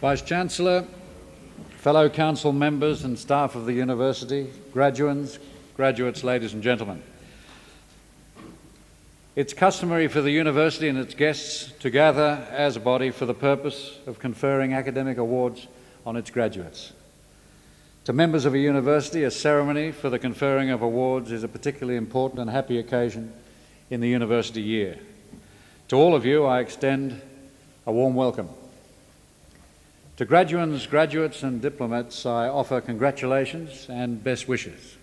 Vice-Chancellor, fellow council members and staff of the university, graduates, ladies and gentlemen. It's customary for the university and its guests to gather as a body for the purpose of conferring academic awards on its graduates. To members of a university, a ceremony for the conferring of awards is a particularly important and happy occasion in the university year. To all of you, I extend a warm welcome. To graduates and diplomats, I offer congratulations and best wishes.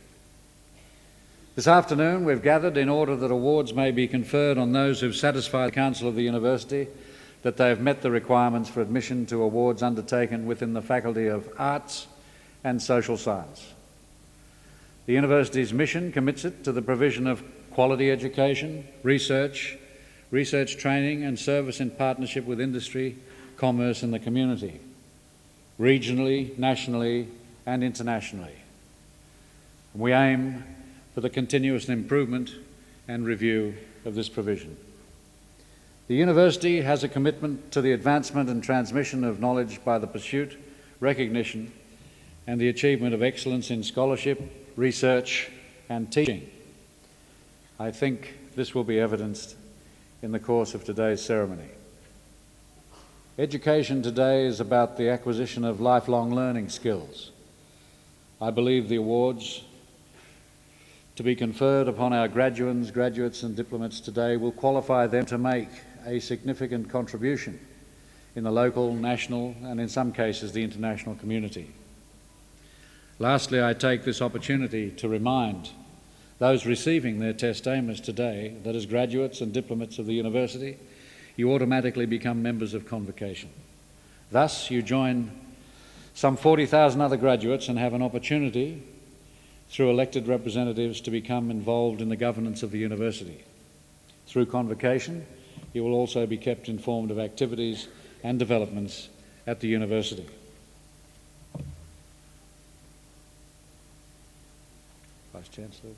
This afternoon, we've gathered in order that awards may be conferred on those who've satisfied the Council of the University that they have met the requirements for admission to awards undertaken within the Faculty of Arts and Social Science. The University's mission commits it to the provision of quality education, research training and service in partnership with industry, commerce and the community, regionally, nationally and internationally. We aim for the continuous improvement and review of this provision. The University has a commitment to the advancement and transmission of knowledge by the pursuit, recognition and the achievement of excellence in scholarship, research and teaching. I think this will be evidenced in the course of today's ceremony. Education today is about the acquisition of lifelong learning skills. I believe the awards to be conferred upon our graduates and diplomats today will qualify them to make a significant contribution in the local, national and in some cases the international community. Lastly, I take this opportunity to remind those receiving their testaments today that as graduates and diplomats of the university, you automatically become members of Convocation. Thus, you join some 40,000 other graduates and have an opportunity, through elected representatives, to become involved in the governance of the university. Through Convocation, you will also be kept informed of activities and developments at the university. Vice-Chancellor.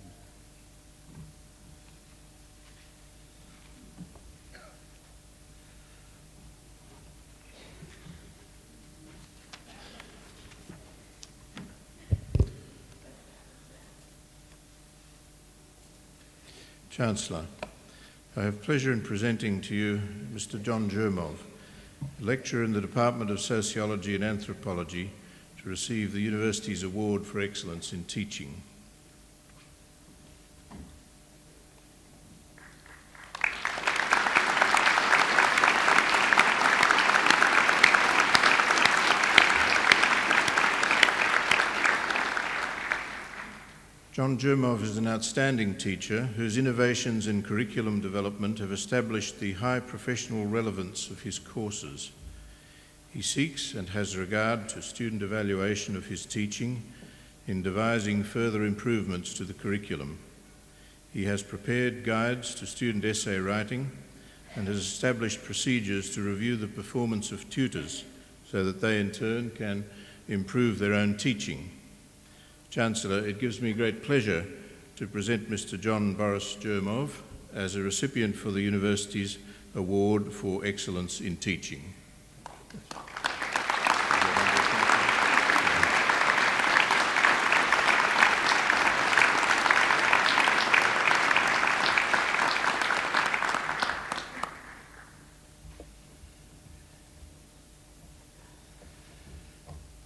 Chancellor, I have pleasure in presenting to you Mr. John Jermov, lecturer in the Department of Sociology and Anthropology, to receive the University's Award for Excellence in Teaching. John Jermov is an outstanding teacher whose innovations in curriculum development have established the high professional relevance of his courses. He seeks and has regard to student evaluation of his teaching in devising further improvements to the curriculum. He has prepared guides to student essay writing and has established procedures to review the performance of tutors so that they in turn can improve their own teaching. Chancellor, it gives me great pleasure to present Mr. John Boris Jermov as a recipient for the University's Award for Excellence in Teaching.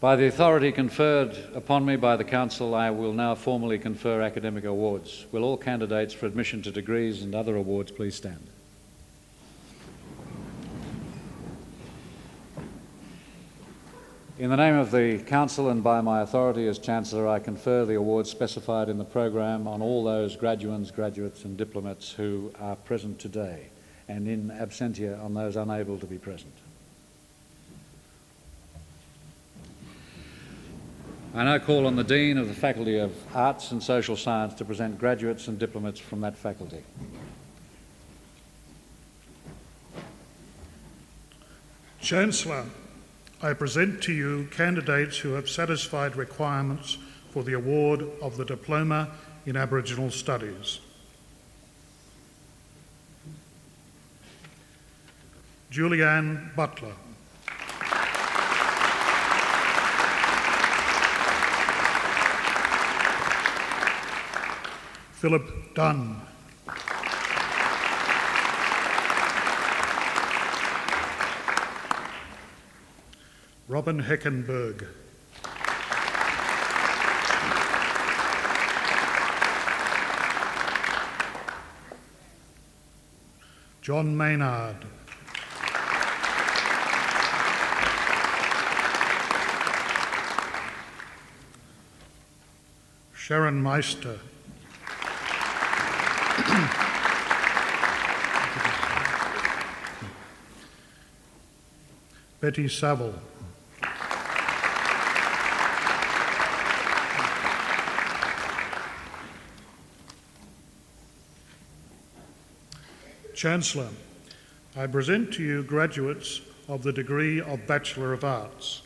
By the authority conferred upon me by the Council, I will now formally confer academic awards. Will all candidates for admission to degrees and other awards please stand? In the name of the Council and by my authority as Chancellor, I confer the awards specified in the programme on all those graduates and diplomats who are present today, and in absentia on those unable to be present. I now call on the Dean of the Faculty of Arts and Social Science to present graduates and diplomats from that faculty. Chancellor, I present to you candidates who have satisfied requirements for the award of the Diploma in Aboriginal Studies. Julianne Butler. Philip Dunn. Robin Heckenberg. John Maynard. Sharon Meister. Betty Saville. Chancellor, I present to you graduates of the degree of Bachelor of Arts.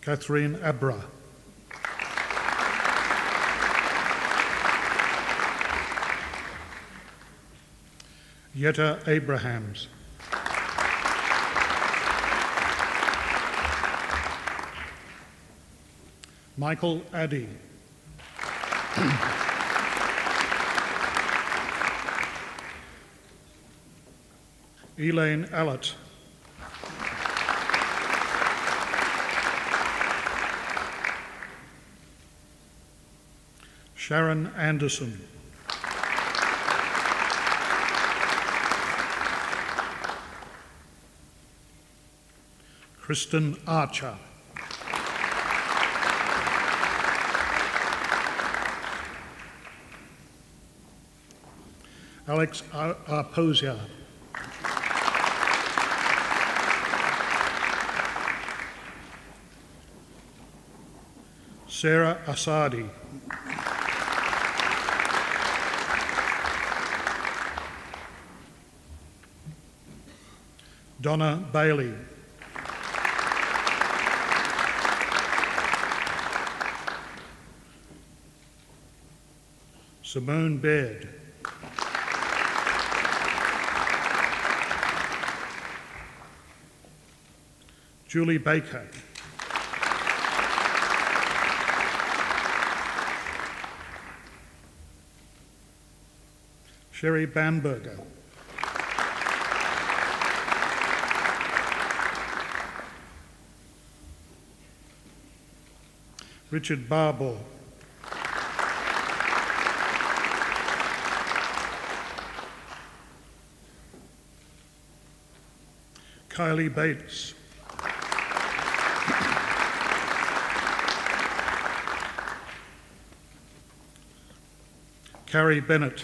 Catherine Abra. Yetta Abrahams. Michael Addy. Elaine Allett. Sharon Anderson. Kristen Archer. Alex Arposia. Sarah Asadi. Donna Bailey. Simone Baird. Julie Baker. Sherry Bamberger. Richard Barbaugh. Kylie Bates. Carrie Bennett.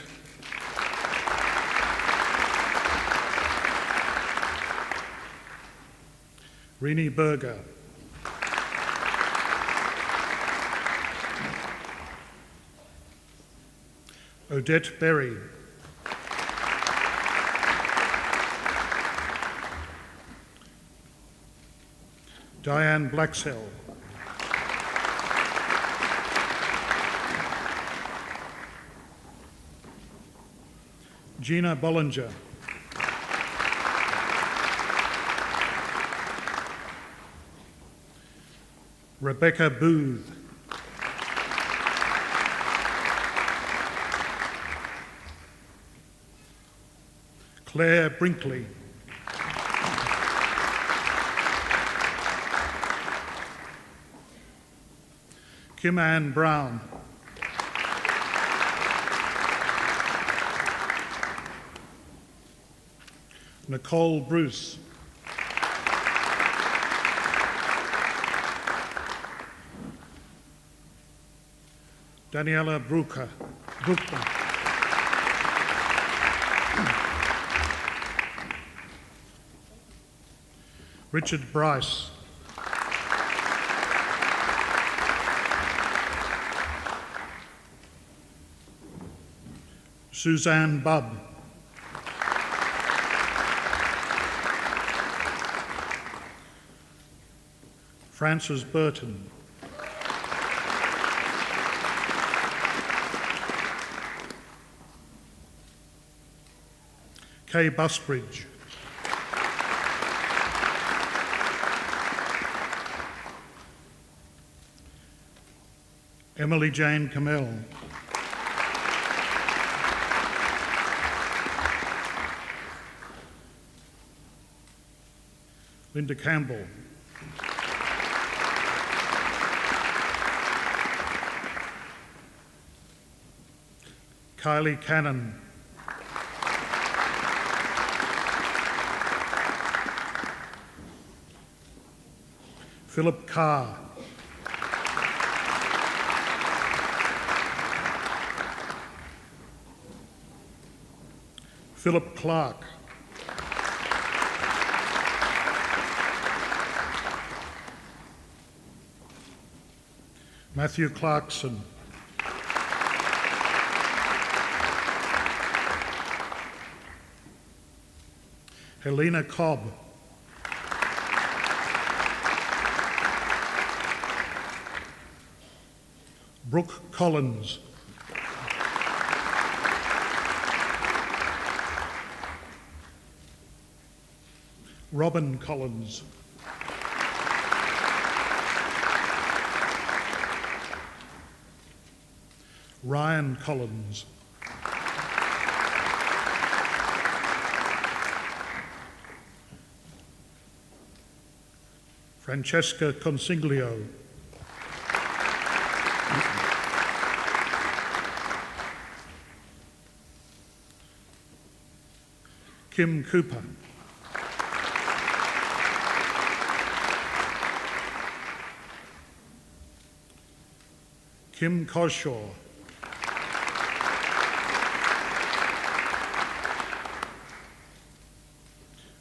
Renee Berger. Odette Berry. Diane Blaxell. Gina Bollinger. Rebecca Booth. Claire Brinkley. Kim Ann Brown. Nicole Bruce. Daniela Bruckner. Richard Bryce. Suzanne Bubb. Frances Burton. Kay Busbridge. Emily Jane Kamel. Linda Campbell. Kylie Cannon. Philip Carr. Philip Clark. Matthew Clarkson. Helena Cobb. Brooke Collins. Robin Collins. Ryan Collins. Francesca Consiglio. Kim Cooper. Kim Coshaw.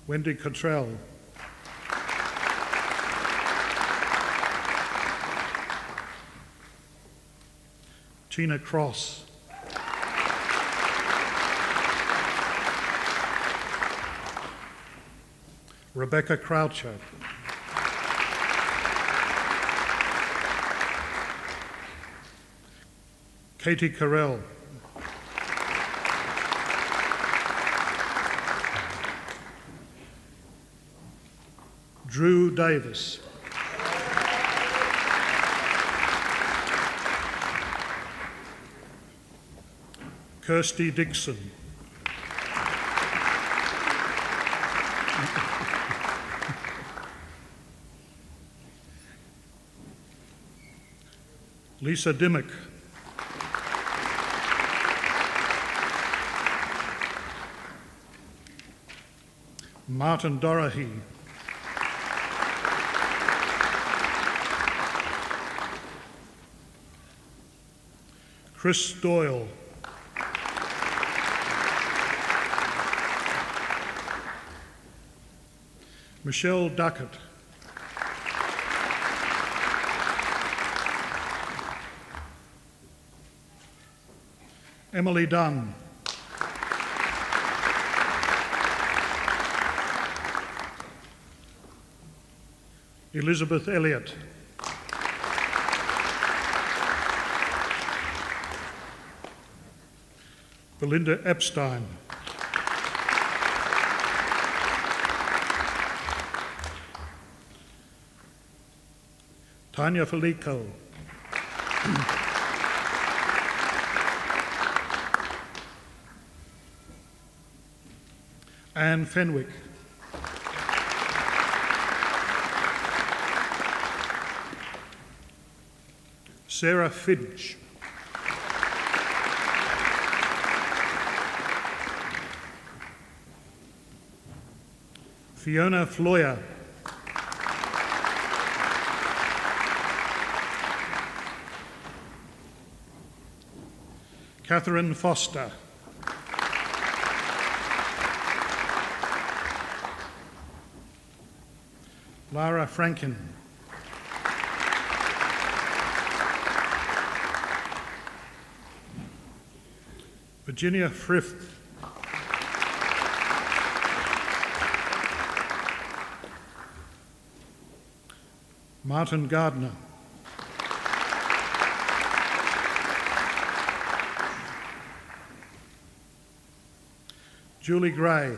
Wendy Cottrell. Tina Cross. Rebecca Croucher. Katie Carell. Drew Davis. Kirsty Dixon. Lisa Dimmock. Martin Dorahy. Chris Doyle. Michelle Duckett. Emily Dunn. Elizabeth Elliott. Belinda Epstein. Tanya Felico. Anne Fenwick. Sarah Finch. Fiona Floyer. Catherine Foster. Lara Franken. Virginia Frith. Martin Gardner. Julie Gray.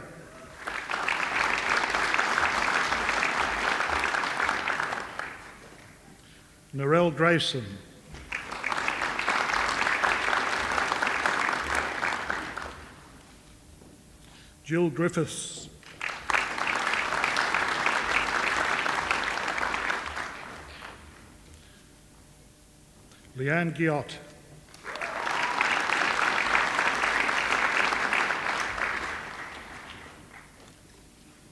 Narelle Grayson. Jill Griffiths. Leanne Guillot.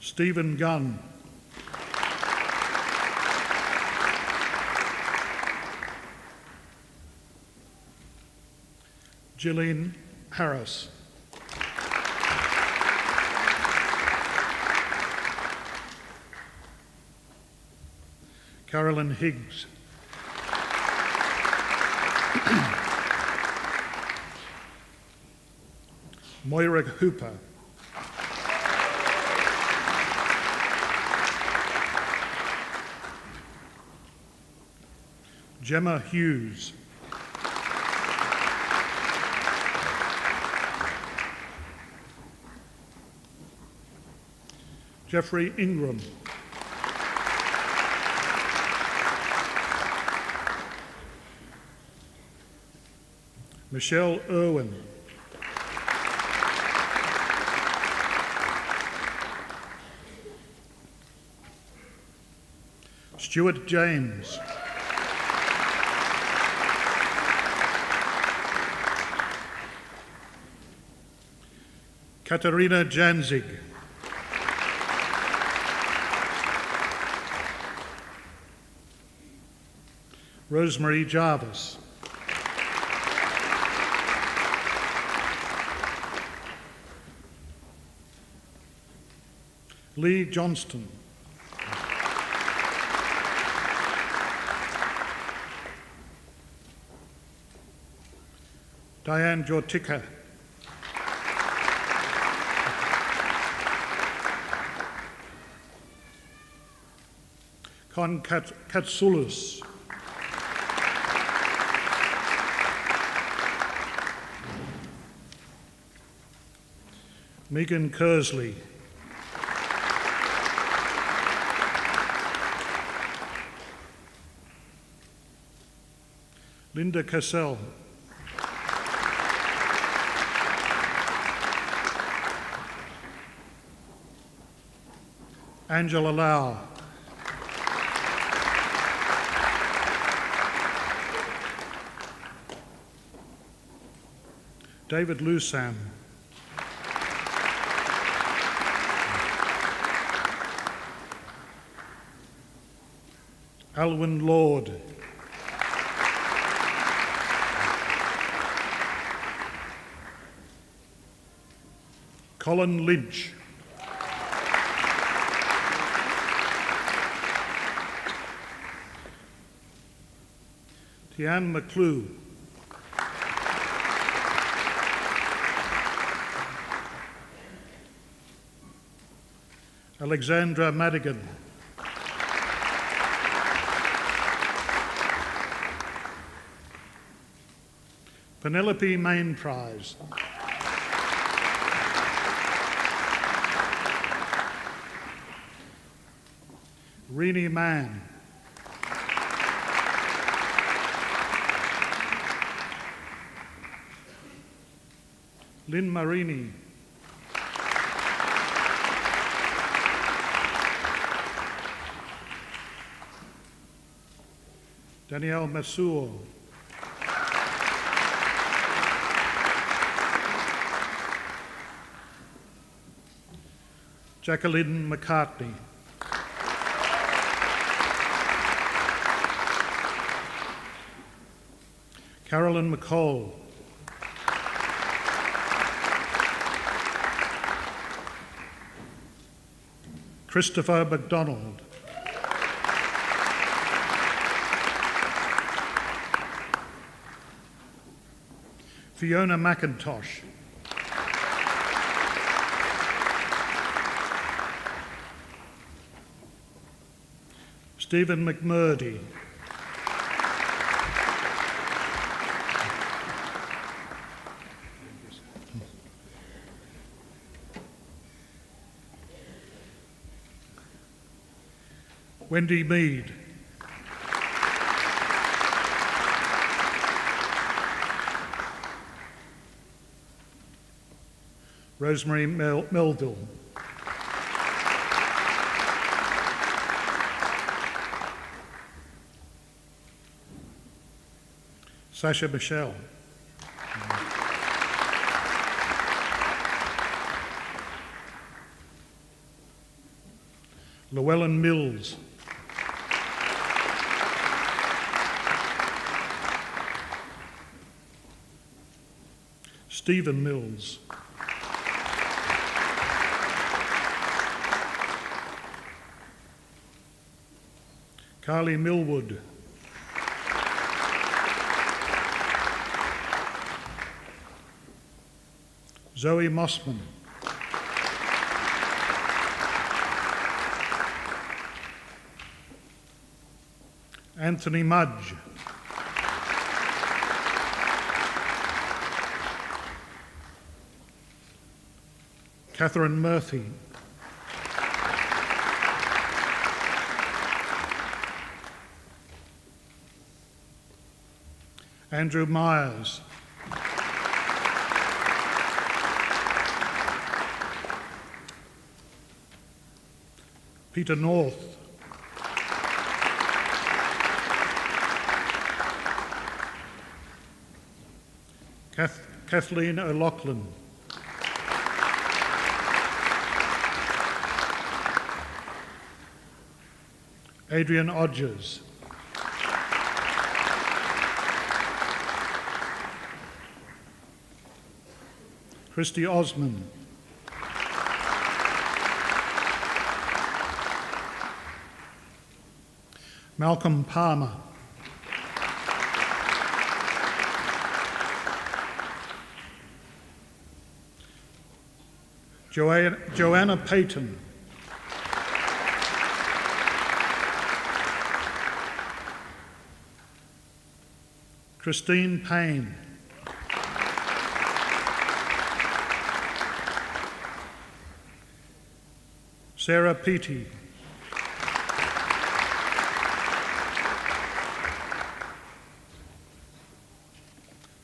Stephen Gunn. Gillian Harris. Carolyn Higgs. Moira Hooper. Gemma Hughes. Jeffrey Ingram. Michelle Irwin. Stuart James. Katarina Janzig. Rosemary Jarvis. Lee Johnston. Diane Jortika. Con Katsoulis. Megan Kersley. Linda Cassell. Angela Lau. David Lusam. Alwyn Lord. Colin Lynch. Tian McClue. Alexandra Madigan. Penelope Mainprize. Renee Mann. Lynn Marini. Danielle Massour. Jacqueline McCartney. Carolyn McCall. Christopher MacDonald. Fiona McIntosh. Stephen McMurdy. Wendy Mead. Rosemary Melville. Sasha Michelle. Llewellyn Mills. Stephen Mills. Carly Millwood. Zoe Mossman. Anthony Mudge. Catherine Murphy. Andrew Myers. Peter North. Kathleen O'Loughlin. Adrian Odgers. Christy Osman. Malcolm Palmer. Joanna Payton. Christine Payne. Sarah Peaty.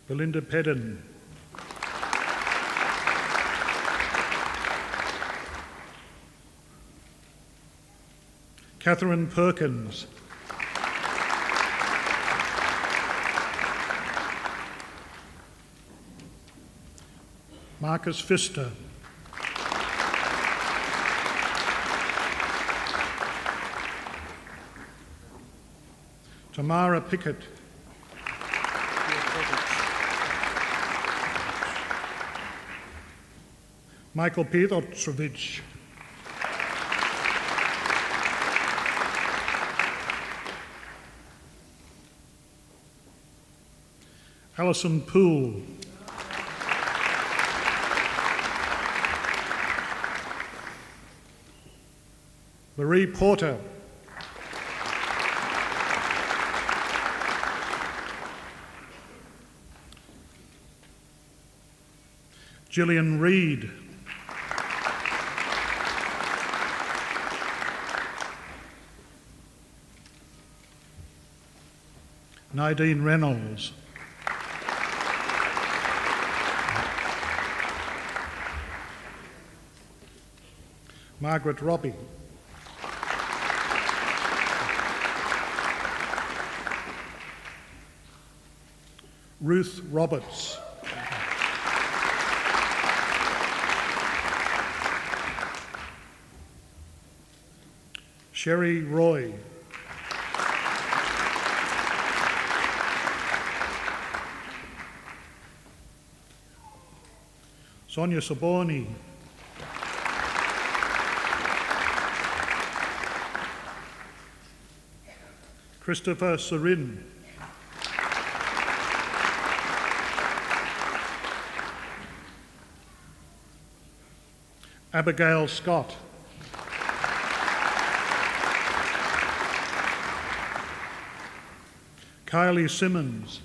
Belinda Pedden. Catherine Perkins. Marcus Pfister. Tamara Pickett. Michael Piotrovich. Alison Poole. Marie Porter. Gillian Reid. Nadine Reynolds. Margaret Robbie. Ruth Roberts. Sherry Roy. Sonia Saborni. Christopher Serin. Abigail Scott. Kylie Simmons.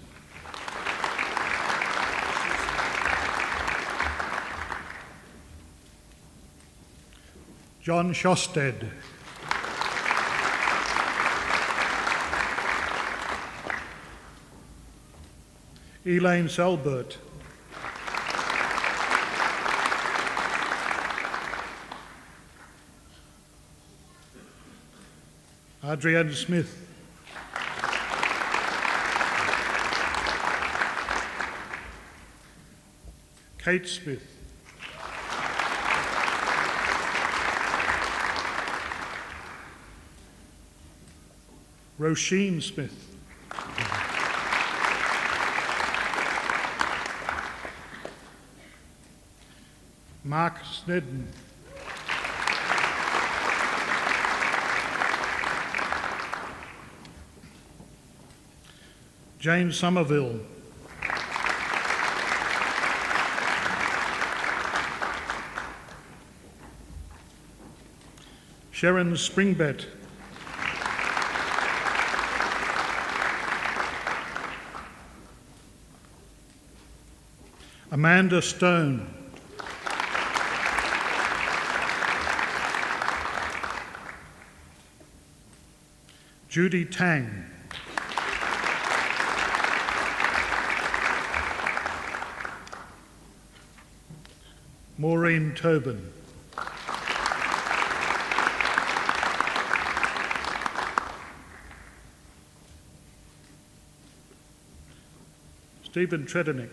John Shosted. Elaine Selbert. Adrienne Smith. Kate Smith. Roisin Smith. Mark Snedden. James Somerville. Sharon Springbett. Amanda Stone. Judy Tang. Maureen Tobin. Stephen Tredenik.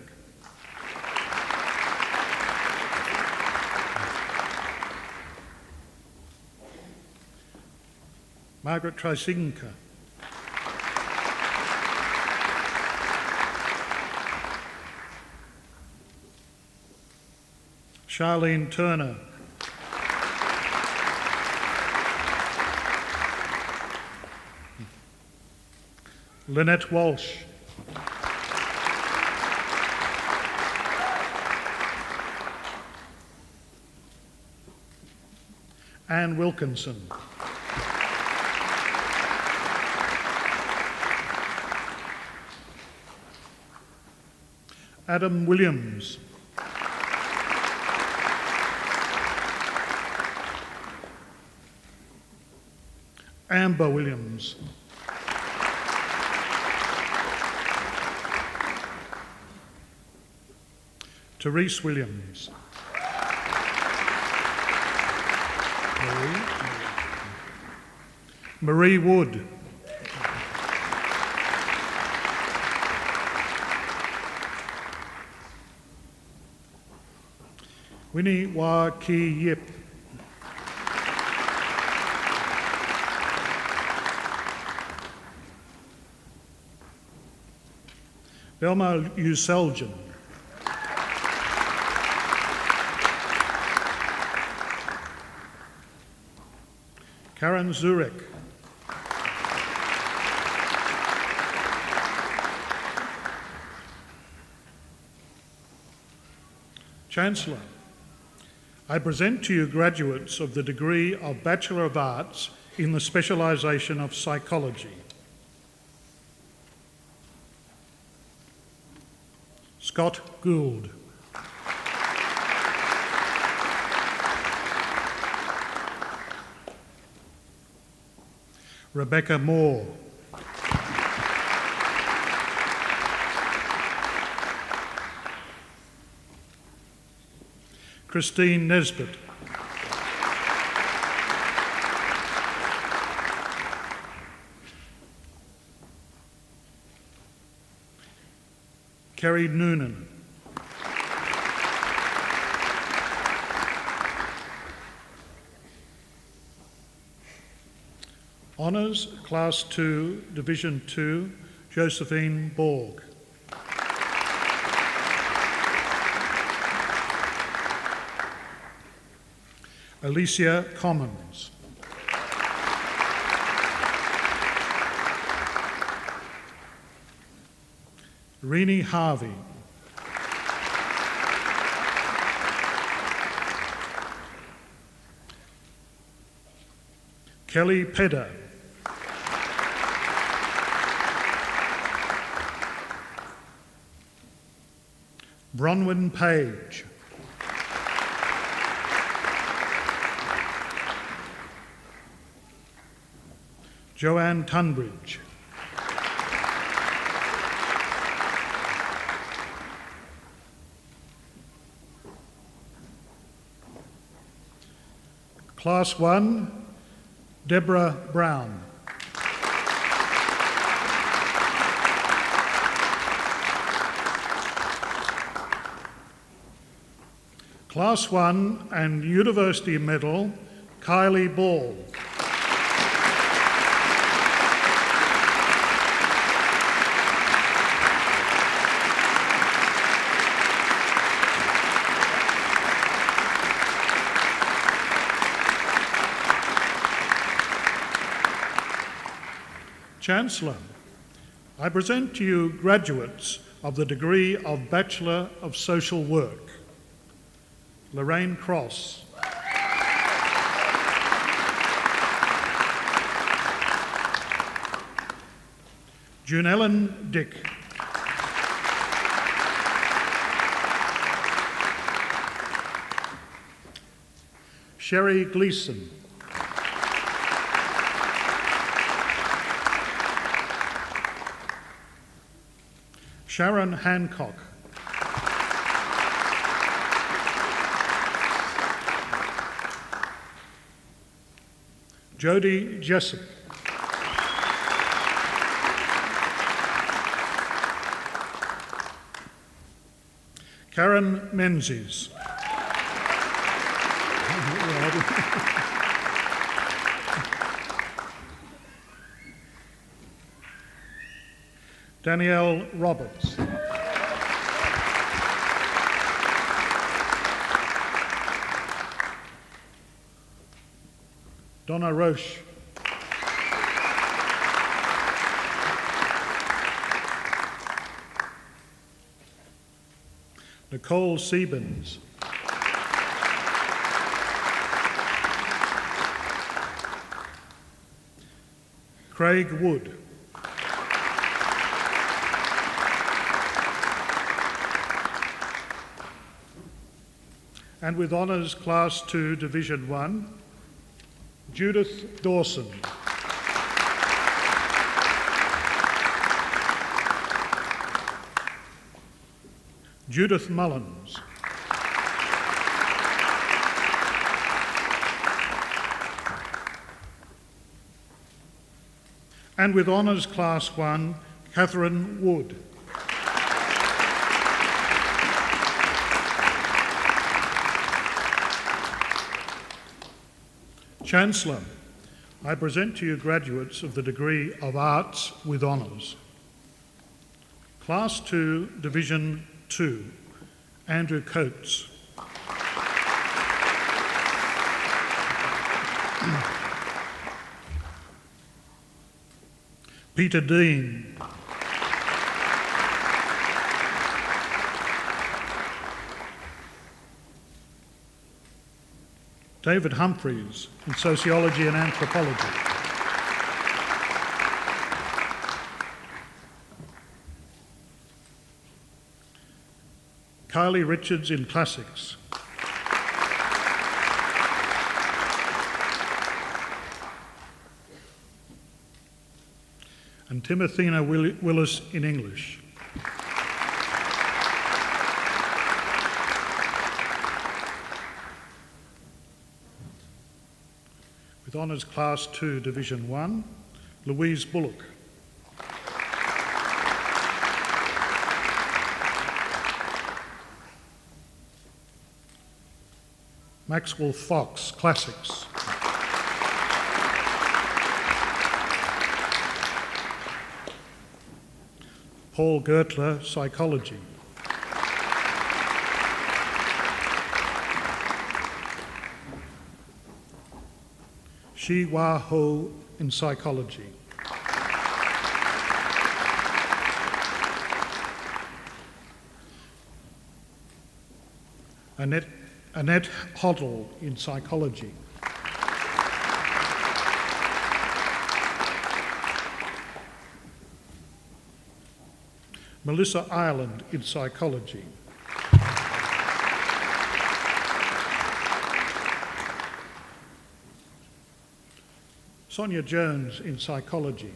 Margaret Trisinka. Charlene Turner. Lynette Walsh. Anne Wilkinson. Adam Williams. Amber Williams. Therese Williams. Marie Wood. Winnie Wah Ki Yip. Velma Useljan. Karen Zurek. Chancellor, I present to you graduates of the degree of Bachelor of Arts in the specialisation of Psychology. Scott Gould. Rebecca Moore. Christine Nesbitt. Kerry Noonan. Honours, Class 2, Division 2, Josephine Borg. Alicia Commons. Renee Harvey. Kelly Pedder. Bronwyn Page. Joanne Tunbridge. Class 1, Deborah Brown. Class 1 and University Medal, Kylie Ball. Chancellor, I present to you graduates of the degree of Bachelor of Social Work. Lorraine Cross. Junellen Dick. Sherry Gleeson. Sharon Hancock. Jodie Jessup. Karen Menzies. Danielle Roberts. Donna Roche. Nicole Siebens. Craig Wood. And with honours Class 2, Division 1, Judith Dawson. Judith Mullins. And with honours Class 1, Catherine Wood. Chancellor, I present to you graduates of the degree of Arts with honours. Class 2, Division 2, Andrew Coates. Peter Dean. David Humphreys in Sociology and Anthropology. Kylie Richards in Classics. And Timothina Willis in English. With honours Class 2, Division 1, Louise Bullock. Maxwell Fox, Classics. Paul Gertler, Psychology. Shi Hua Ho in Psychology. Annette Hoddle in Psychology. Melissa Ireland in Psychology. Sonia Jones in Psychology.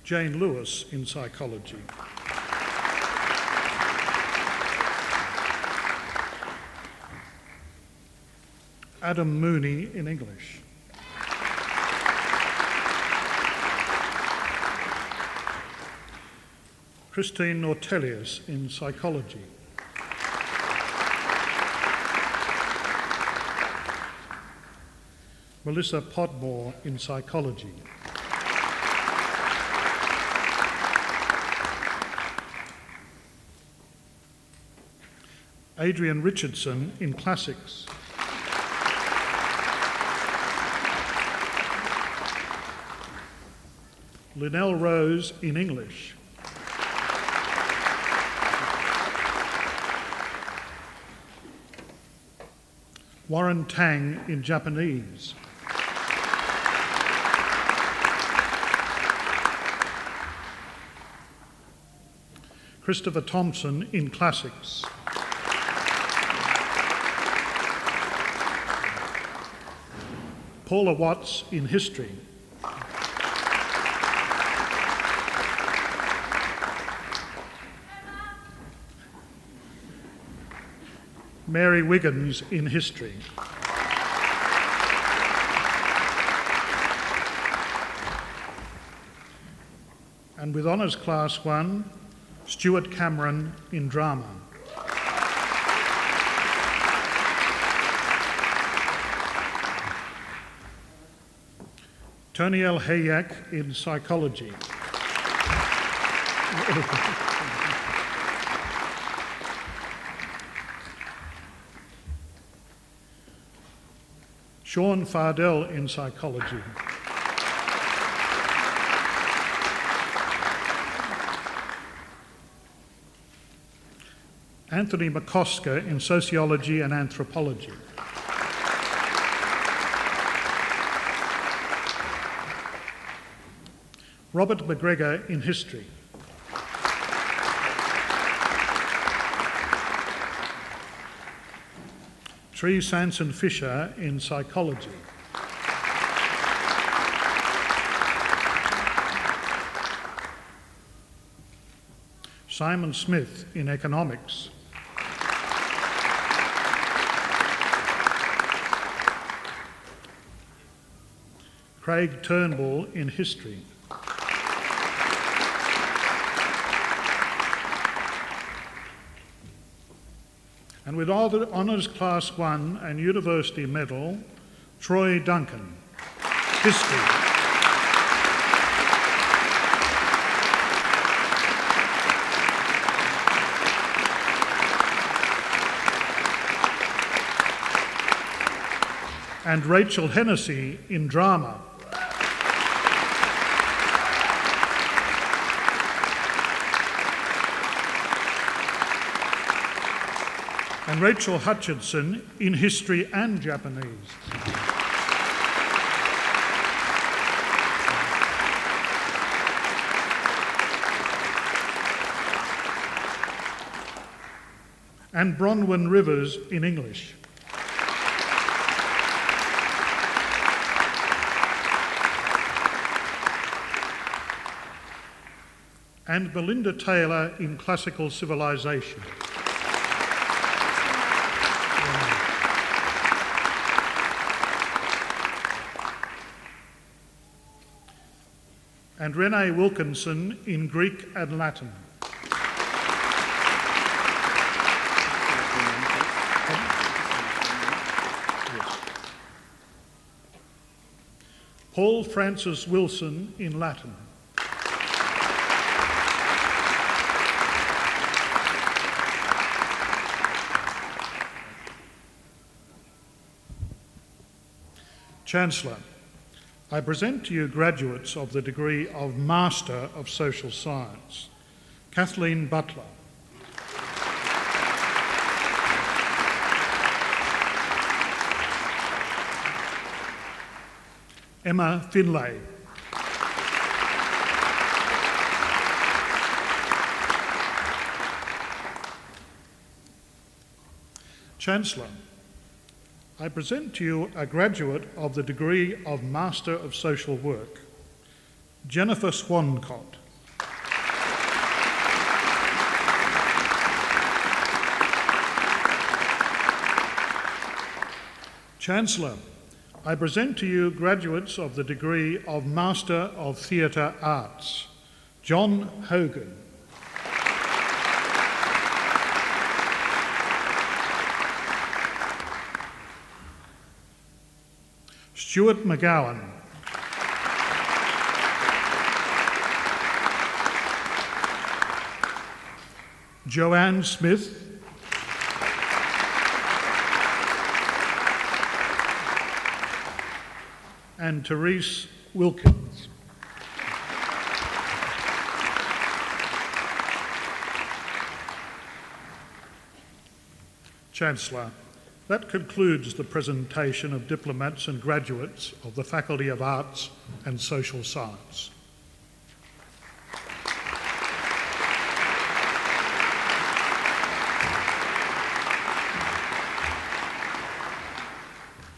Jane Lewis in Psychology. Adam Mooney in English. Christine Nortellius in psychology. Melissa Podmore in psychology. Adrian Richardson in classics. Linnell Rose in English. Warren Tang in Japanese. Christopher Thompson in classics. Paula Watts in history. Mary Wiggins in history. And with Honours Class 1, Stuart Cameron in drama. Tony L. Hayak in psychology. Sean Fardell in psychology. Anthony McCosker in sociology and anthropology. Robert McGregor in history. Tree Sanson Fisher in psychology. Simon Smith in economics. Craig Turnbull in history. And with Honours Class 1 and University Medal, Troy Duncan, history. And Rachel Hennessy in drama. And Rachel Hutchinson in history and Japanese. And Bronwyn Rivers in English. And Belinda Taylor in classical civilization. And Renee Wilkinson in Greek and Latin. Paul Francis Wilson in Latin. Chancellor, I present to you graduates of the degree of Master of Social Science, Kathleen Butler, Emma Finlay, Chancellor, I present to you a graduate of the degree of Master of Social Work, Jennifer Swancott. Chancellor, I present to you graduates of the degree of Master of Theatre Arts, John Hogan. Stuart McGowan. Joanne Smith. And Therese Wilkins. Chancellor, that concludes the presentation of diplomats and graduates of the Faculty of Arts and Social Science.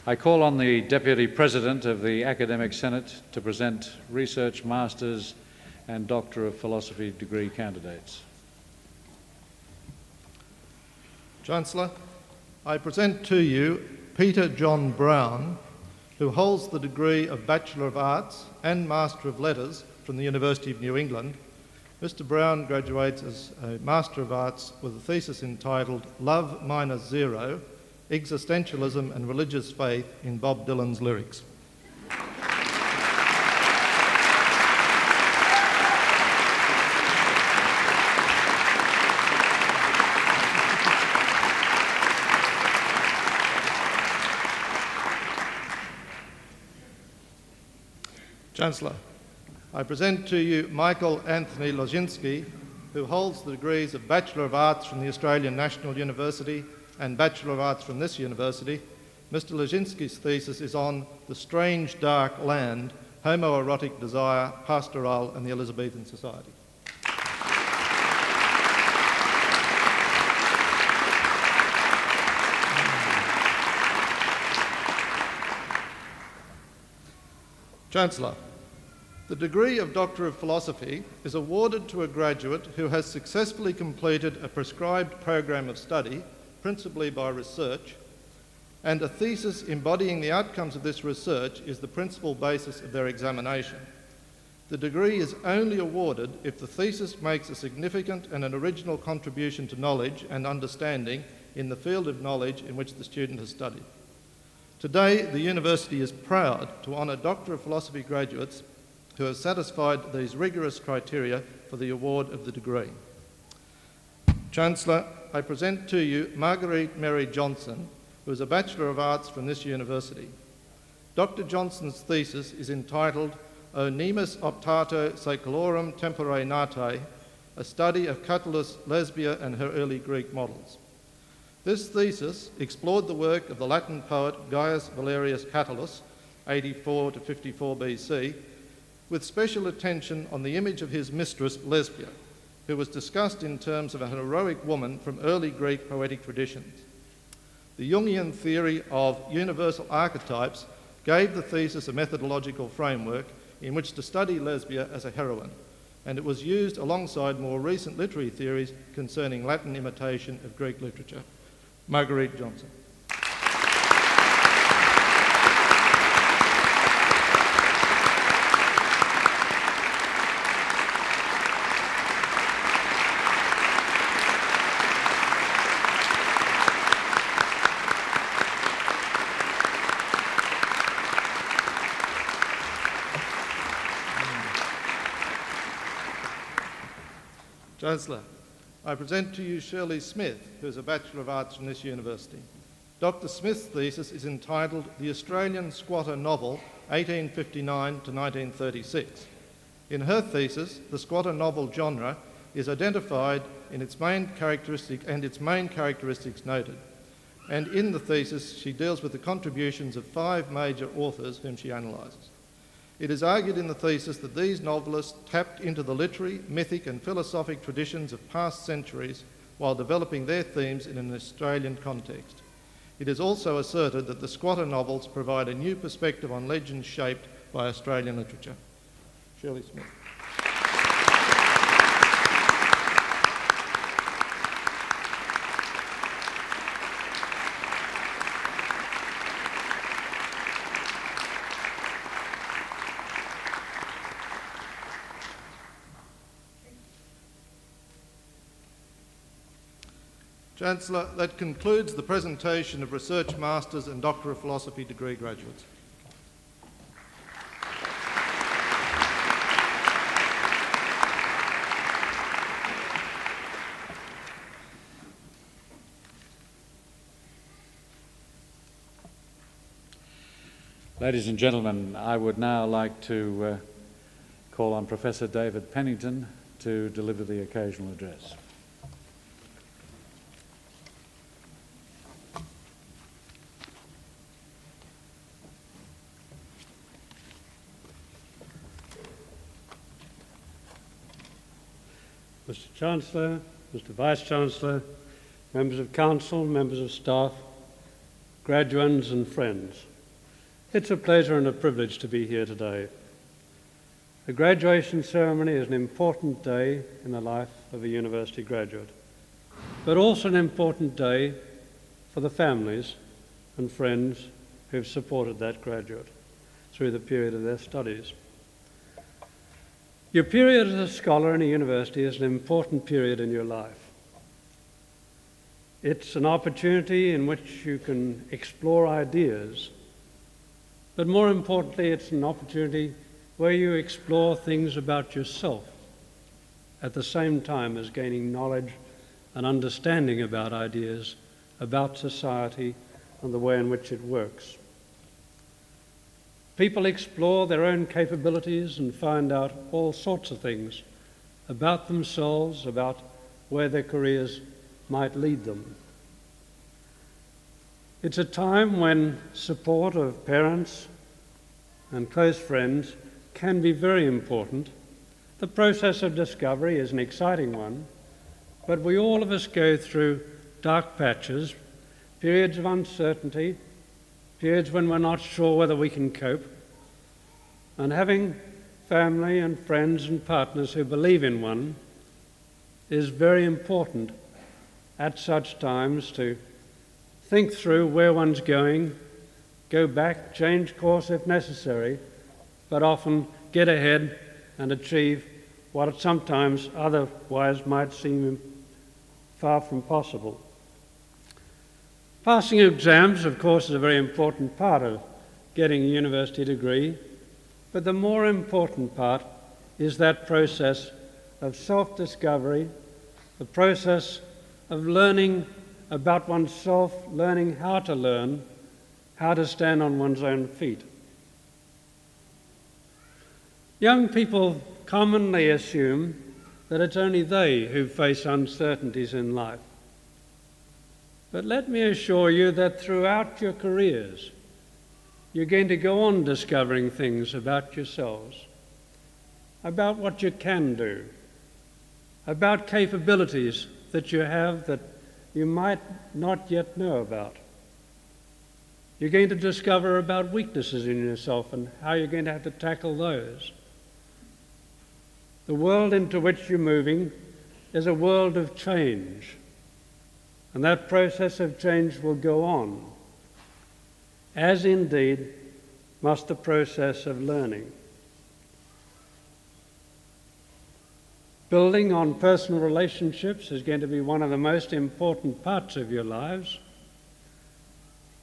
I call on the Deputy President of the Academic Senate to present Research Masters and Doctor of Philosophy degree candidates. Chancellor, I present to you Peter John Brown, who holds the degree of Bachelor of Arts and Master of Letters from the University of New England. Mr. Brown graduates as a Master of Arts with a thesis entitled Love Minus Zero, Existentialism and Religious Faith in Bob Dylan's Lyrics. Chancellor, I present to you Michael Anthony Lozinski, who holds the degrees of Bachelor of Arts from the Australian National University and Bachelor of Arts from this university. Mr. Lozinski's thesis is on The Strange Dark Land, Homoerotic Desire, Pastoral and the Elizabethan Society. Chancellor, the degree of Doctor of Philosophy is awarded to a graduate who has successfully completed a prescribed program of study, principally by research, and a thesis embodying the outcomes of this research is the principal basis of their examination. The degree is only awarded if the thesis makes a significant and an original contribution to knowledge and understanding in the field of knowledge in which the student has studied. Today, the University is proud to honour Doctor of Philosophy graduates who have satisfied these rigorous criteria for the award of the degree. Chancellor, I present to you Marguerite Mary Johnson, who is a Bachelor of Arts from this university. Dr. Johnson's thesis is entitled O Nemus Optato Saeculorum Tempore Natae, a study of Catullus, Lesbia and her early Greek models. This thesis explored the work of the Latin poet Gaius Valerius Catullus, 84 to 54 BC, with special attention on the image of his mistress Lesbia, who was discussed in terms of a heroic woman from early Greek poetic traditions. The Jungian theory of universal archetypes gave the thesis a methodological framework in which to study Lesbia as a heroine, and it was used alongside more recent literary theories concerning Latin imitation of Greek literature. Marguerite Johnson. Chancellor, I present to you Shirley Smith, who is a Bachelor of Arts from this university. Dr. Smith's thesis is entitled The Australian Squatter Novel, 1859 to 1936. In her thesis, the squatter novel genre is identified in its main characteristic and its main characteristics noted. And in the thesis, she deals with the contributions of 5 major authors whom she analyses. It is argued in the thesis that these novelists tapped into the literary, mythic and philosophic traditions of past centuries while developing their themes in an Australian context. It is also asserted that the squatter novels provide a new perspective on legends shaped by Australian literature. Shirley Smith. Chancellor, that concludes the presentation of Research Masters and Doctor of Philosophy degree graduates. Ladies and gentlemen, I would now like to call on Professor David Pennington to deliver the occasional address. Mr. Chancellor, Mr. Vice-Chancellor, members of Council, members of staff, graduands and friends. It's a pleasure and a privilege to be here today. The graduation ceremony is an important day in the life of a university graduate, but also an important day for the families and friends who've supported that graduate through the period of their studies. Your period as a scholar in a university is an important period in your life. It's an opportunity in which you can explore ideas, but more importantly, it's an opportunity where you explore things about yourself at the same time as gaining knowledge and understanding about ideas, about society and the way in which it works. People explore their own capabilities and find out all sorts of things about themselves, about where their careers might lead them. It's a time when support of parents and close friends can be very important. The process of discovery is an exciting one, but we all of us go through dark patches, periods of uncertainty, periods when we're not sure whether we can cope, and having family and friends and partners who believe in one is very important at such times to think through where one's going, go back, change course if necessary, but often get ahead and achieve what sometimes otherwise might seem far from possible. Passing exams, of course, is a very important part of getting a university degree, but the more important part is that process of self-discovery, the process of learning about oneself, learning how to learn, how to stand on one's own feet. Young people commonly assume that it's only they who face uncertainties in life. But let me assure you that throughout your careers, you're going to go on discovering things about yourselves, about what you can do, about capabilities that you have that you might not yet know about. You're going to discover about weaknesses in yourself and how you're going to have to tackle those. The world into which you're moving is a world of change, and that process of change will go on, as indeed must the process of learning. Building on personal relationships is going to be one of the most important parts of your lives,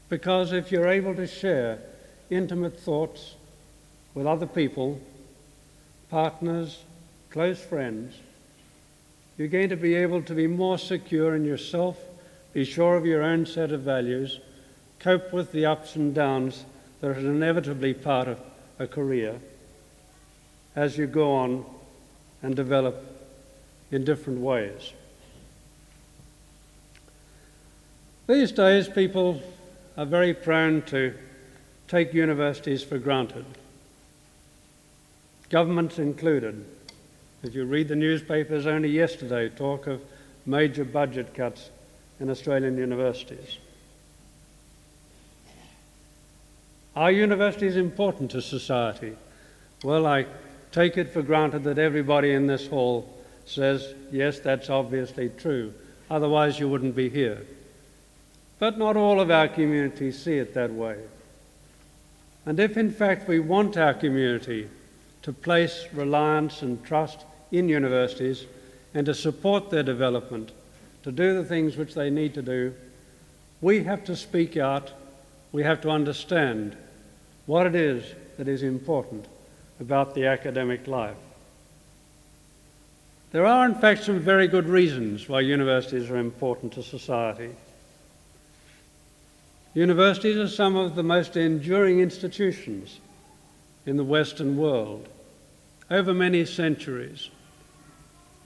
because if you're able to share intimate thoughts with other people, partners, close friends, you're going to be able to be more secure in yourself, be sure of your own set of values, cope with the ups and downs that are inevitably part of a career as you go on and develop in different ways. These days, people are very prone to take universities for granted, governments included. If you read the newspapers, only yesterday talk of major budget cuts in Australian universities. Are universities important to society? Well, I take it for granted that everybody in this hall says, yes, that's obviously true. Otherwise, you wouldn't be here. But not all of our communities see it that way. And if, in fact, we want our community to place reliance and trust in universities and to support their development, to do the things which they need to do, we have to speak out, we have to understand what it is that is important about the academic life. There are, in fact, some very good reasons why universities are important to society. Universities are some of the most enduring institutions in the Western world over many centuries.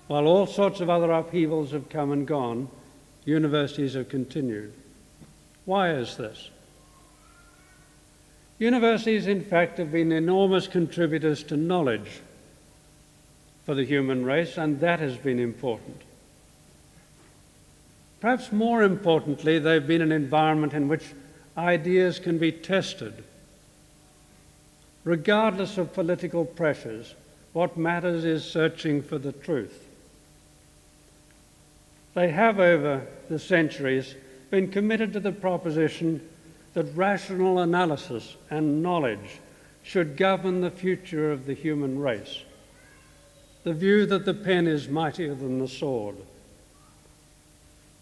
While all sorts of other upheavals have come and gone, universities have continued. Why is this? Universities, in fact, have been enormous contributors to knowledge for the human race, and that has been important. Perhaps more importantly, they've been an environment in which ideas can be tested. Regardless of political pressures, what matters is searching for the truth. They have, over the centuries, been committed to the proposition that rational analysis and knowledge should govern the future of the human race. The view that the pen is mightier than the sword.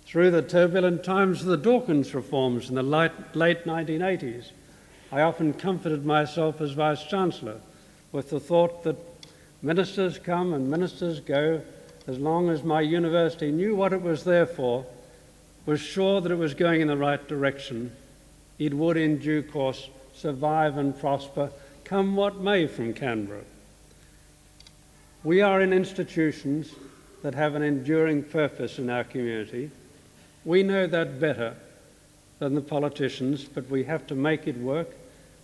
Through the turbulent times of the Dawkins reforms in the late 1980s, I often comforted myself as Vice-Chancellor with the thought that ministers come and ministers go, as long as my university knew what it was there for, was sure that it was going in the right direction, it would in due course survive and prosper, come what may from Canberra. We are in institutions that have an enduring purpose in our community. We know that better than the politicians, but we have to make it work.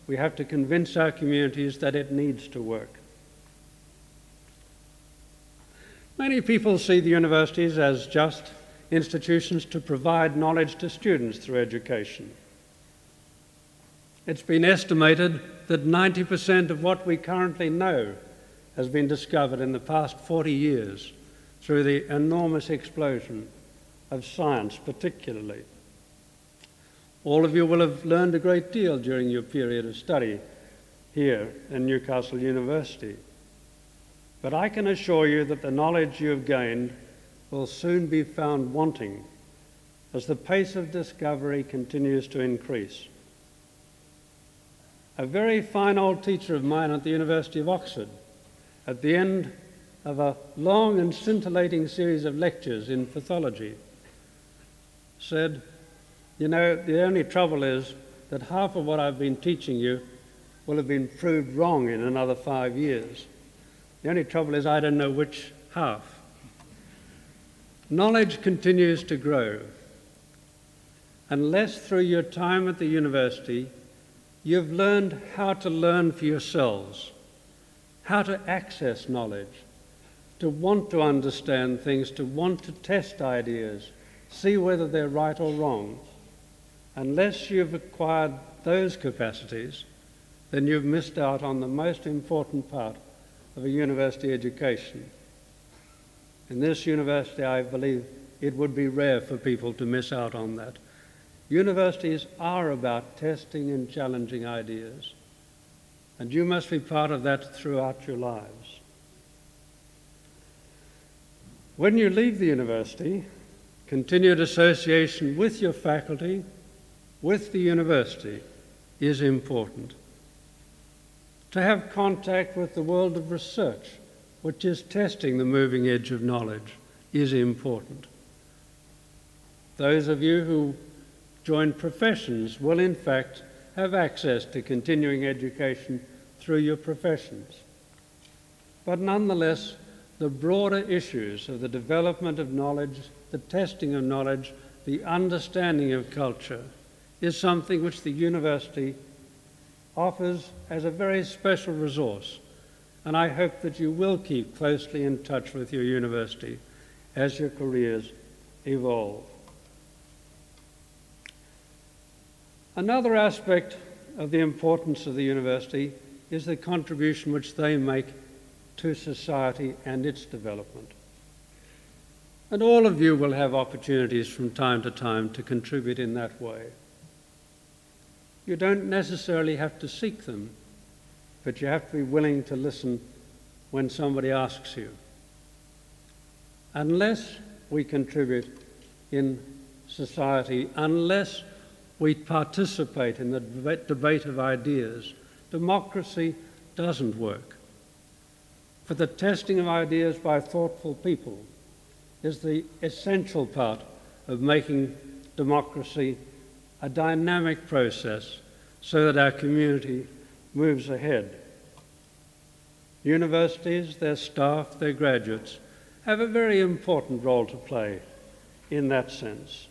We have to convince our communities that it needs to work. Many people see the universities as just institutions to provide knowledge to students through education. It's been estimated that 90% of what we currently know has been discovered in the past 40 years through the enormous explosion of science particularly. All of you will have learned a great deal during your period of study here in Newcastle University. But I can assure you that the knowledge you have gained will soon be found wanting as the pace of discovery continues to increase. A very fine old teacher of mine at the University of Oxford, at the end of a long and scintillating series of lectures in pathology, said, "You know, the only trouble is that half of what I've been teaching you will have been proved wrong in another 5 years. The only trouble is I don't know which half." Knowledge continues to grow. Unless through your time at the university you've learned how to learn for yourselves, how to access knowledge, to want to understand things, to want to test ideas, see whether they're right or wrong. Unless you've acquired those capacities, then you've missed out on the most important part of a university education. In this university, I believe it would be rare for people to miss out on that. Universities are about testing and challenging ideas, and you must be part of that throughout your lives. When you leave the university, continued association with your faculty, with the university, is important. To have contact with the world of research, which is testing the moving edge of knowledge, is important. Those of you who join professions will in fact have access to continuing education through your professions. But nonetheless, the broader issues of the development of knowledge, the testing of knowledge, the understanding of culture is something which the university offers as a very special resource, and I hope that you will keep closely in touch with your university as your careers evolve. Another aspect of the importance of the university is the contribution which they make to society and its development. And all of you will have opportunities from time to time to contribute in that way. You don't necessarily have to seek them, but you have to be willing to listen when somebody asks you. Unless we contribute in society, unless we participate in the debate of ideas, democracy doesn't work. For the testing of ideas by thoughtful people is the essential part of making democracy a dynamic process so that our community moves ahead. Universities, their staff, their graduates have a very important role to play in that sense.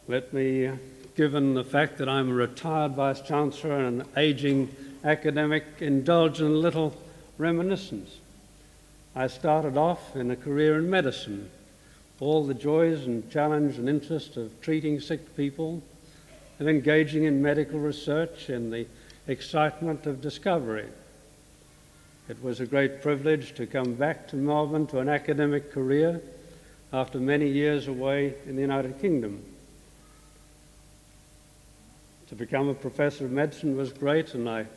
Let me, given the fact that I'm a retired Vice-Chancellor and an ageing academic, indulge in a little reminiscence. I started off in a career in medicine, all the joys and challenge and interest of treating sick people, of engaging in medical research and the excitement of discovery. It was a great privilege to come back to Melbourne to an academic career after many years away in the United Kingdom. To become a professor of medicine was great, and I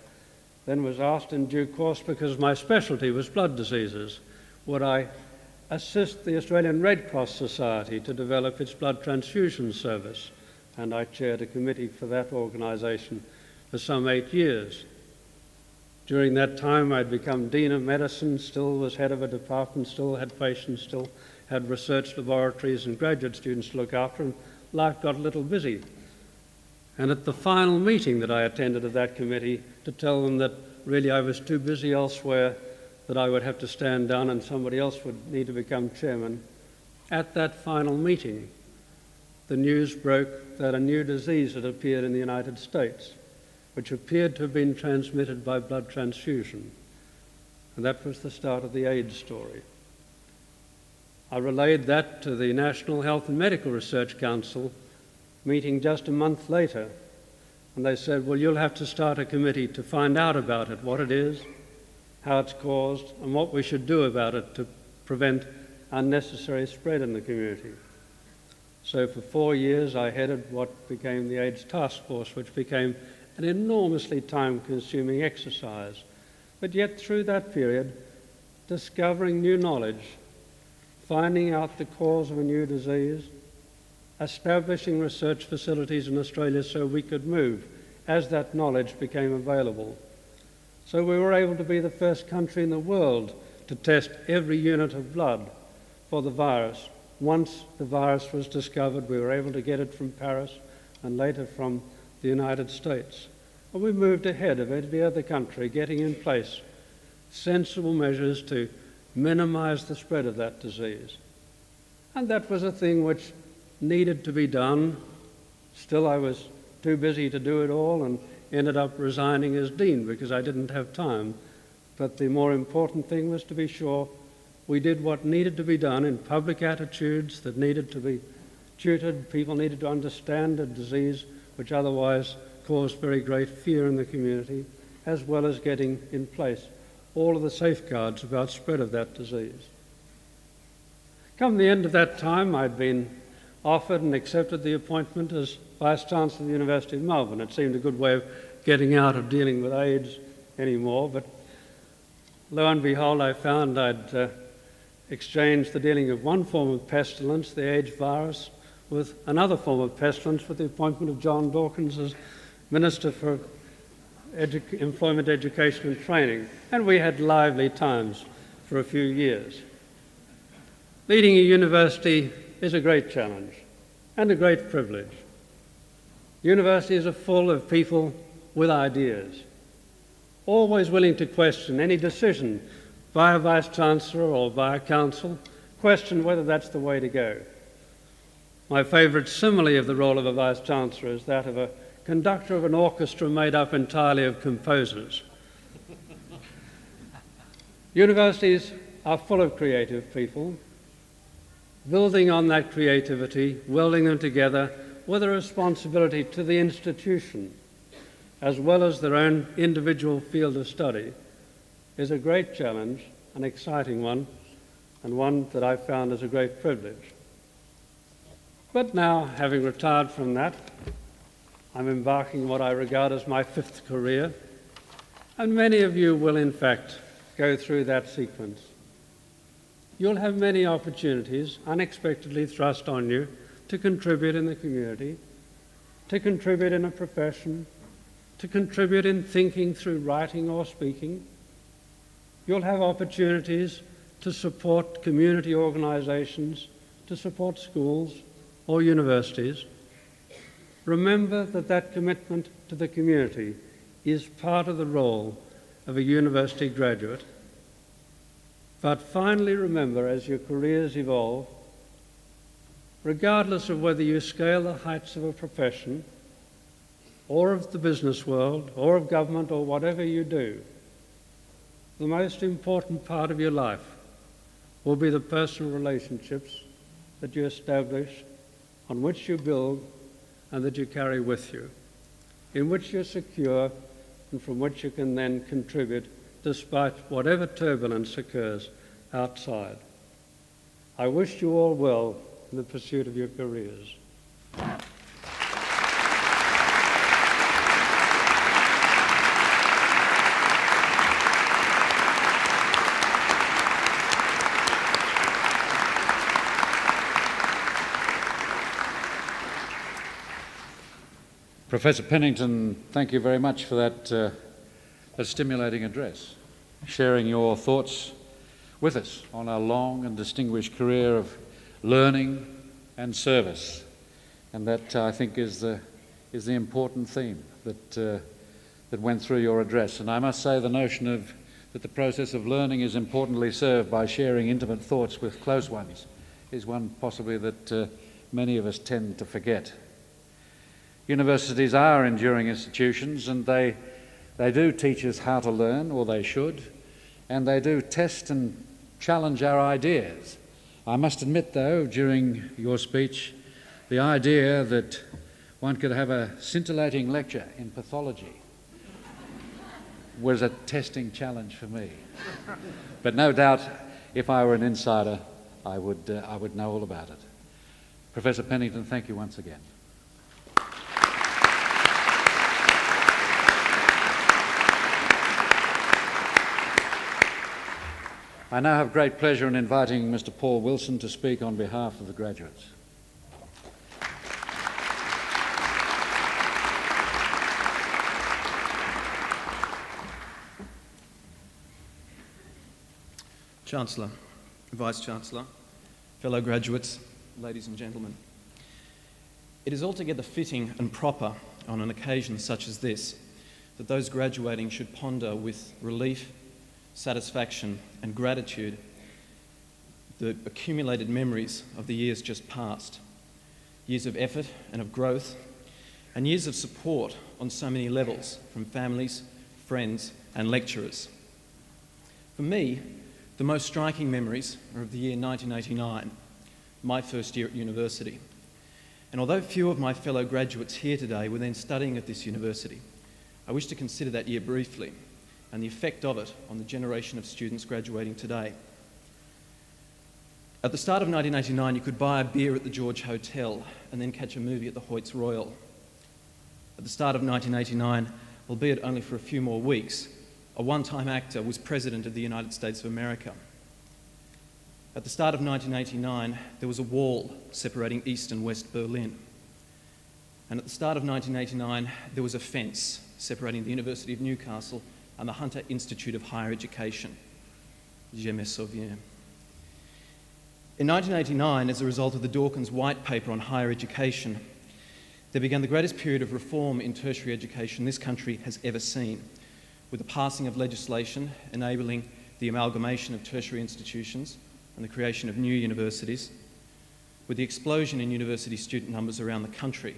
then was asked in due course, because my specialty was blood diseases, would I assist the Australian Red Cross Society to develop its blood transfusion service, and I chaired a committee for that organisation for some 8 years. During that time I'd become Dean of Medicine, still was head of a department, still had patients, still had research laboratories and graduate students to look after, and life got a little busy. And at the final meeting that I attended of that committee, to tell them that really I was too busy elsewhere, that I would have to stand down and somebody else would need to become chairman, at that final meeting, the news broke that a new disease had appeared in the United States, which appeared to have been transmitted by blood transfusion. And that was the start of the AIDS story. I relayed that to the National Health and Medical Research Council meeting just a month later, and they said, well, you'll have to start a committee to find out about it, what it is, how it's caused, and what we should do about it to prevent unnecessary spread in the community. So for 4 years I headed what became the AIDS Task Force, which became an enormously time-consuming exercise. But yet through that period, discovering new knowledge, finding out the cause of a new disease, establishing research facilities in Australia so we could move as that knowledge became available. So we were able to be the first country in the world to test every unit of blood for the virus. Once the virus was discovered, we were able to get it from Paris and later from the United States. And we moved ahead of every other country, getting in place sensible measures to minimize the spread of that disease. And that was a thing which needed to be done. Still, I was too busy to do it all and ended up resigning as dean because I didn't have time. But the more important thing was to be sure we did what needed to be done in public attitudes that needed to be tutored. People needed to understand a disease which otherwise caused very great fear in the community, as well as getting in place all of the safeguards about spread of that disease. Come the end of that time, I'd been offered and accepted the appointment as Vice-Chancellor of the University of Melbourne. It seemed a good way of getting out of dealing with AIDS anymore, but lo and behold, I found I'd exchanged the dealing of one form of pestilence, the AIDS virus, with another form of pestilence with the appointment of John Dawkins as Minister for Employment, Education and Training, and we had lively times for a few years. Leading a university is a great challenge and a great privilege. Universities are full of people with ideas, always willing to question any decision by a Vice-Chancellor or by a council, question whether that's the way to go. My favourite simile of the role of a Vice-Chancellor is that of a conductor of an orchestra made up entirely of composers. Universities are full of creative people. Building on that creativity, welding them together with a responsibility to the institution, as well as their own individual field of study, is a great challenge, an exciting one, and one that I found as a great privilege. But now, having retired from that, I'm embarking on what I regard as my 5th career, and many of you will in fact go through that sequence. You'll have many opportunities unexpectedly thrust on you to contribute in the community, to contribute in a profession, to contribute in thinking through writing or speaking. You'll have opportunities to support community organisations, to support schools, or universities, remember that that commitment to the community is part of the role of a university graduate. But finally remember, as your careers evolve, regardless of whether you scale the heights of a profession or of the business world or of government or whatever you do, the most important part of your life will be the personal relationships that you establish, on which you build and that you carry with you, in which you're secure and from which you can then contribute despite whatever turbulence occurs outside. I wish you all well in the pursuit of your careers. Professor Pennington, thank you very much for that stimulating address, sharing your thoughts with us on a long and distinguished career of learning and service. And that, I think, is the important theme that went through your address. And I must say the notion that the process of learning is importantly served by sharing intimate thoughts with close ones is one possibly that many of us tend to forget. Universities are enduring institutions, and they do teach us how to learn, or they should, and they do test and challenge our ideas. I must admit, though, during your speech, the idea that one could have a scintillating lecture in pathology was a testing challenge for me. But no doubt, if I were an insider, I would know all about it. Professor Pennington, thank you once again. I now have great pleasure in inviting Mr. Paul Wilson to speak on behalf of the graduates. Chancellor, Vice-Chancellor, fellow graduates, ladies and gentlemen. It is altogether fitting and proper on an occasion such as this that those graduating should ponder with relief, satisfaction and gratitude the accumulated memories of the years just past, years of effort and of growth, and years of support on so many levels from families, friends and lecturers. For me, the most striking memories are of the year 1989, my first year at university. And although few of my fellow graduates here today were then studying at this university, I wish to consider that year briefly and the effect of it on the generation of students graduating today. At the start of 1989, you could buy a beer at the George Hotel and then catch a movie at the Hoyts Royal. At the start of 1989, albeit only for a few more weeks, a one-time actor was President of the United States of America. At the start of 1989, there was a wall separating East and West Berlin. And at the start of 1989, there was a fence separating the University of Newcastle and the Hunter Institute of Higher Education. Je me souviens. In 1989, as a result of the Dawkins White Paper on higher education, there began the greatest period of reform in tertiary education this country has ever seen, with the passing of legislation enabling the amalgamation of tertiary institutions and the creation of new universities, with the explosion in university student numbers around the country,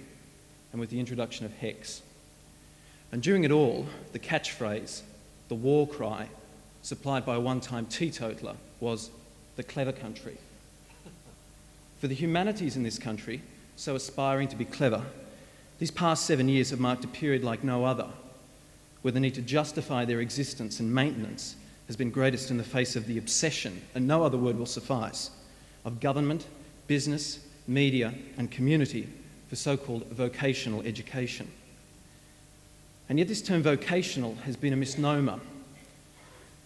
and with the introduction of HECS. And during it all, the catchphrase, the war cry, supplied by a one-time teetotaler, was the clever country. For the humanities in this country, so aspiring to be clever, these past 7 years have marked a period like no other, where the need to justify their existence and maintenance has been greatest in the face of the obsession, and no other word will suffice, of government, business, media and community for so-called vocational education. And yet this term vocational has been a misnomer.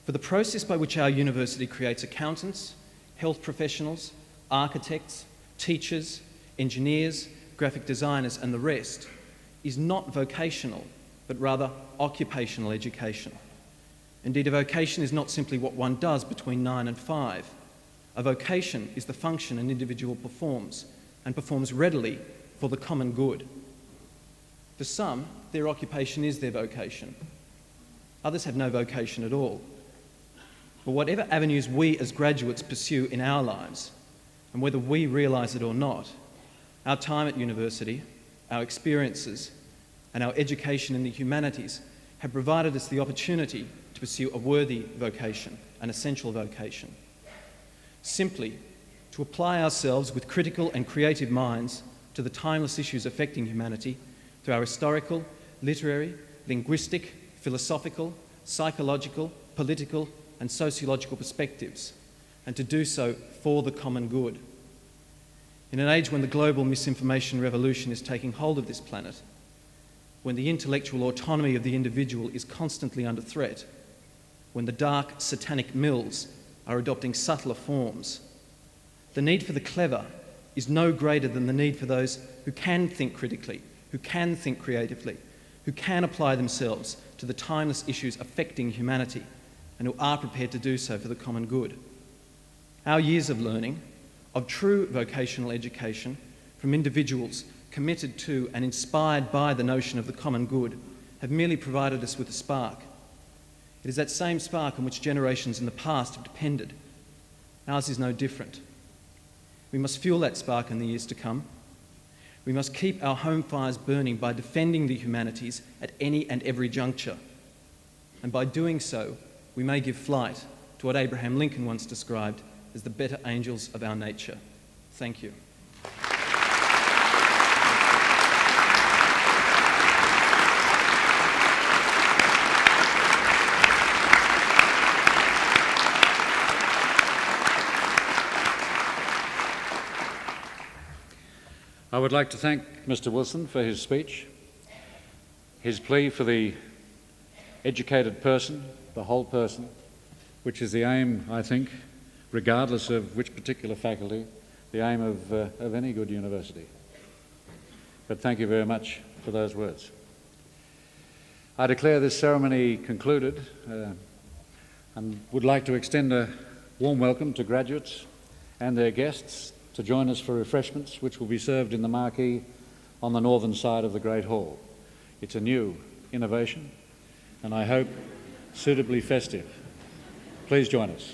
For the process by which our university creates accountants, health professionals, architects, teachers, engineers, graphic designers and the rest is not vocational, but rather occupational education. Indeed, a vocation is not simply what one does between 9 and 5. A vocation is the function an individual performs and performs readily for the common good. For some, their occupation is their vocation. Others have no vocation at all. But whatever avenues we as graduates pursue in our lives, and whether we realise it or not, our time at university, our experiences, and our education in the humanities have provided us the opportunity to pursue a worthy vocation, an essential vocation. Simply, to apply ourselves with critical and creative minds to the timeless issues affecting humanity through our historical, literary, linguistic, philosophical, psychological, political, and sociological perspectives, and to do so for the common good. In an age when the global misinformation revolution is taking hold of this planet, when the intellectual autonomy of the individual is constantly under threat, when the dark satanic mills are adopting subtler forms, the need for the clever is no greater than the need for those who can think critically, who can think creatively, who can apply themselves to the timeless issues affecting humanity, and who are prepared to do so for the common good. Our years of learning, of true vocational education from individuals committed to and inspired by the notion of the common good, have merely provided us with a spark. It is that same spark on which generations in the past have depended. Ours is no different. We must fuel that spark in the years to come. We must keep our home fires burning by defending the humanities at any and every juncture. And by doing so, we may give flight to what Abraham Lincoln once described as the better angels of our nature. Thank you. I would like to thank Mr. Wilson for his speech, his plea for the educated person, the whole person, which is the aim, I think, regardless of which particular faculty, the aim of any good university. But thank you very much for those words. I declare this ceremony concluded and would like to extend a warm welcome to graduates and their guests to join us for refreshments, which will be served in the marquee on the northern side of the Great Hall. It's a new innovation, and I hope suitably festive. Please join us.